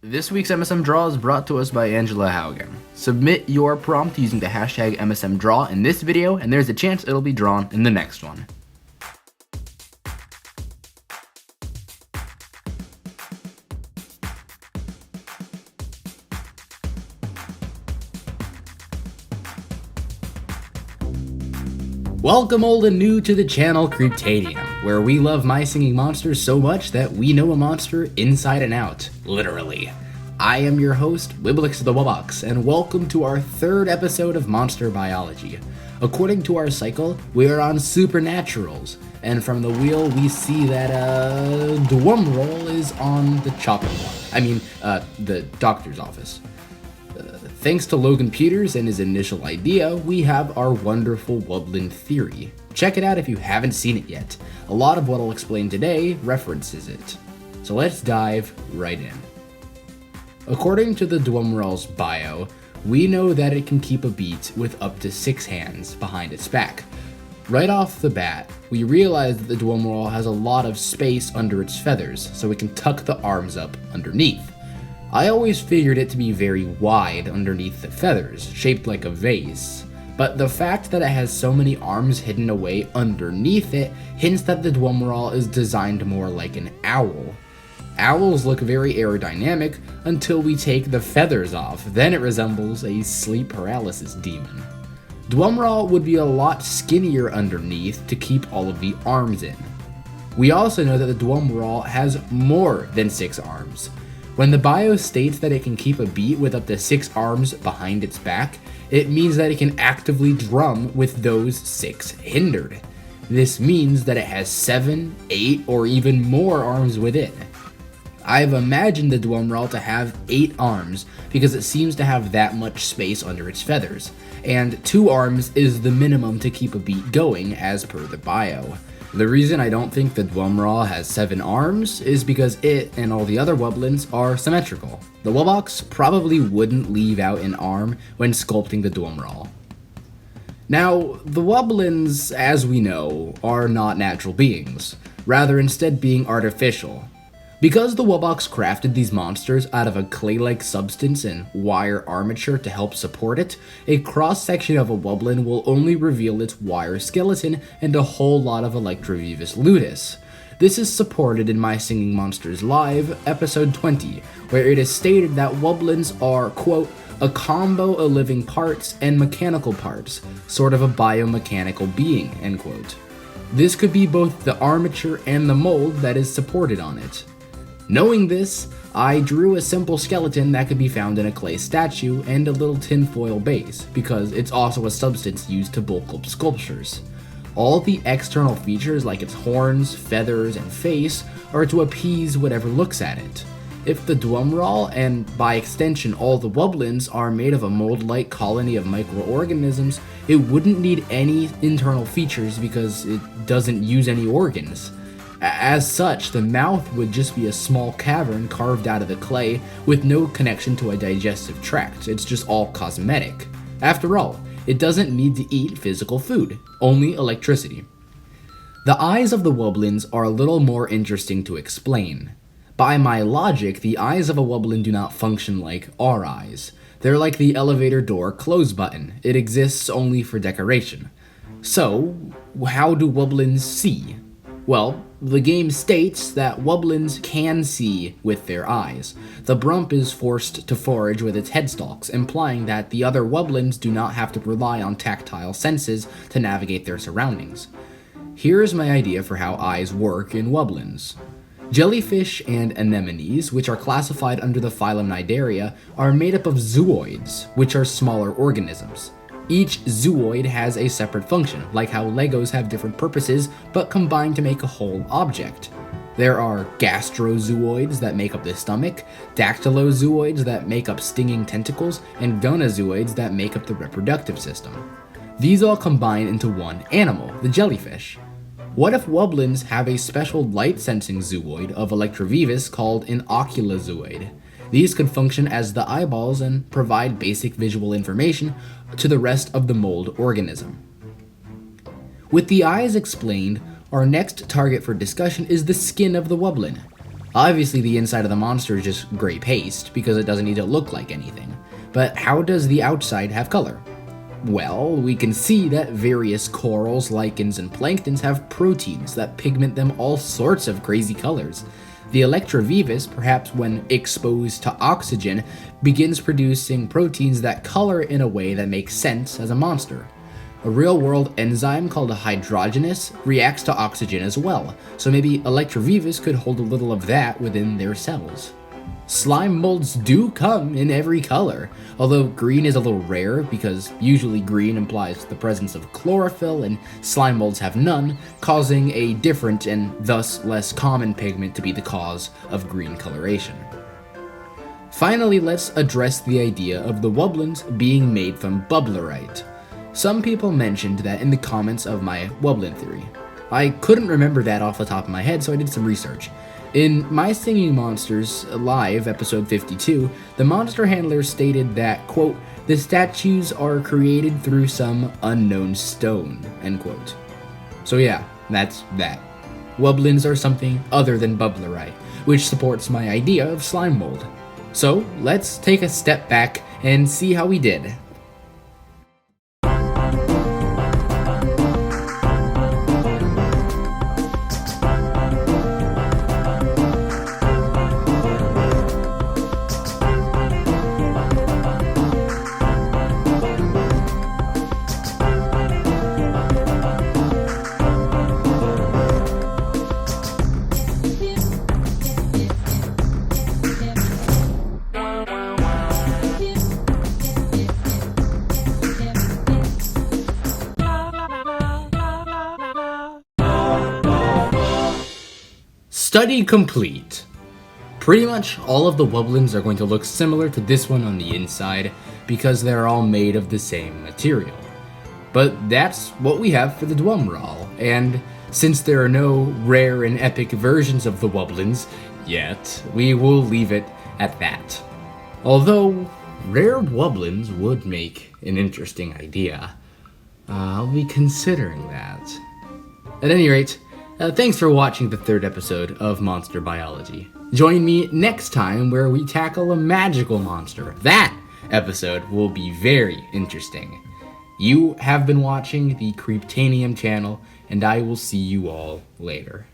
This week's MSM Draw is brought to us by Angela Haugen. Submit your prompt using the hashtag MSMDraw in this video, and there's a chance it'll be drawn in the next one. Welcome old and new to the channel Creeptadium, where we love my singing monsters so much that we know a monster inside and out, literally. I am your host, Wiblix the Wobox, and welcome to our third episode of Monster Biology. According to our cycle, we are on Supernaturals, and from the wheel we see that Dwumrohl is on the chopping block. The doctor's office. Thanks to Logan Peters and his initial idea, we have our wonderful Wublin theory. Check it out if you haven't seen it yet. A lot of what I'll explain today references it. So let's dive right in. According to the Dwumrohl's bio, we know that it can keep a beat with up to 6 hands behind its back. Right off the bat, we realize that the Dwumrohl has a lot of space under its feathers, so it can tuck the arms up underneath. I always figured it to be very wide underneath the feathers, shaped like a vase, but the fact that it has so many arms hidden away underneath it hints that the Dwumrohl is designed more like an owl. Owls look very aerodynamic until we take the feathers off, then it resembles a sleep paralysis demon. Dwumrohl would be a lot skinnier underneath to keep all of the arms in. We also know that the Dwumrohl has more than 6 arms. When the bio states that it can keep a beat with up to 6 arms behind its back, it means that it can actively drum with those 6 hindered. This means that it has 7, 8, or even more arms within. I've imagined the Dwumrohl to have 8 arms because it seems to have that much space under its feathers, and 2 arms is the minimum to keep a beat going as per the bio. The reason I don't think the Dwumrohl has 7 arms is because it and all the other Wublins are symmetrical. The Wobox probably wouldn't leave out an arm when sculpting the Dwumrohl. Now, the Wublins, as we know, are not natural beings, rather instead being artificial. Because the Wobox crafted these monsters out of a clay-like substance and wire armature to help support it, a cross-section of a Wublin will only reveal its wire skeleton and a whole lot of Electrovivus ludus. This is supported in My Singing Monsters Live, episode 20, where it is stated that Wublins are, quote, a combo of living parts and mechanical parts, sort of a biomechanical being, end quote. This could be both the armature and the mold that is supported on it. Knowing this, I drew a simple skeleton that could be found in a clay statue and a little tinfoil base, because it's also a substance used to bulk up sculptures. All the external features like its horns, feathers, and face are to appease whatever looks at it. If the Dwumrohl, and by extension all the Wublins, are made of a mold-like colony of microorganisms, it wouldn't need any internal features because it doesn't use any organs. As such, the mouth would just be a small cavern carved out of the clay with no connection to a digestive tract. It's just all cosmetic. After all, it doesn't need to eat physical food, only electricity. The eyes of the Wublins are a little more interesting to explain. By my logic, the eyes of a Wublin do not function like our eyes. They're like the elevator door close button. It exists only for decoration. So, how do Wublins see? Well, the game states that Wublins can see with their eyes. The Brump is forced to forage with its headstalks, implying that the other Wublins do not have to rely on tactile senses to navigate their surroundings. Here's my idea for how eyes work in Wublins. Jellyfish and anemones, which are classified under the phylum Cnidaria, are made up of zooids, which are smaller organisms. Each zooid has a separate function, like how Legos have different purposes, but combine to make a whole object. There are gastrozooids that make up the stomach, dactylozooids that make up stinging tentacles, and gonozooids that make up the reproductive system. These all combine into one animal, the jellyfish. What if Wublins have a special light-sensing zooid of Electrovivus called an oculozooid? These could function as the eyeballs and provide basic visual information to the rest of the mold organism. With the eyes explained, our next target for discussion is the skin of the Wublin. Obviously, the inside of the monster is just gray paste because it doesn't need to look like anything. But how does the outside have color? Well, we can see that various corals, lichens, and planktons have proteins that pigment them all sorts of crazy colors. The Electrovivus, perhaps when exposed to oxygen, begins producing proteins that color in a way that makes sense as a monster. A real-world enzyme called a hydrogenase reacts to oxygen as well, so maybe Electrovivus could hold a little of that within their cells. Slime molds do come in every color, although green is a little rare because usually green implies the presence of chlorophyll and slime molds have none, causing a different and thus less common pigment to be the cause of green coloration. Finally, let's address the idea of the Wublins being made from bubblerite. Some people mentioned that in the comments of my Wublin theory. I couldn't remember that off the top of my head, so I did some research. In My Singing Monsters Live, episode 52, the monster handler stated that, quote, the statues are created through some unknown stone, end quote. So yeah, that's that. Wublins are something other than bubblerite, which supports my idea of slime mold. So let's take a step back and see how we did. Study complete. Pretty much all of the Wublins are going to look similar to this one on the inside because they're all made of the same material. But that's what we have for the Dwumrohl, and since there are no rare and epic versions of the Wublins yet, we will leave it at that. Although, rare Wublins would make an interesting idea. I'll be considering that. At any rate, thanks for watching the third episode of Monster Biology. Join me next time where we tackle a magical monster. That episode will be very interesting. You have been watching the Creeptanium channel, and I will see you all later.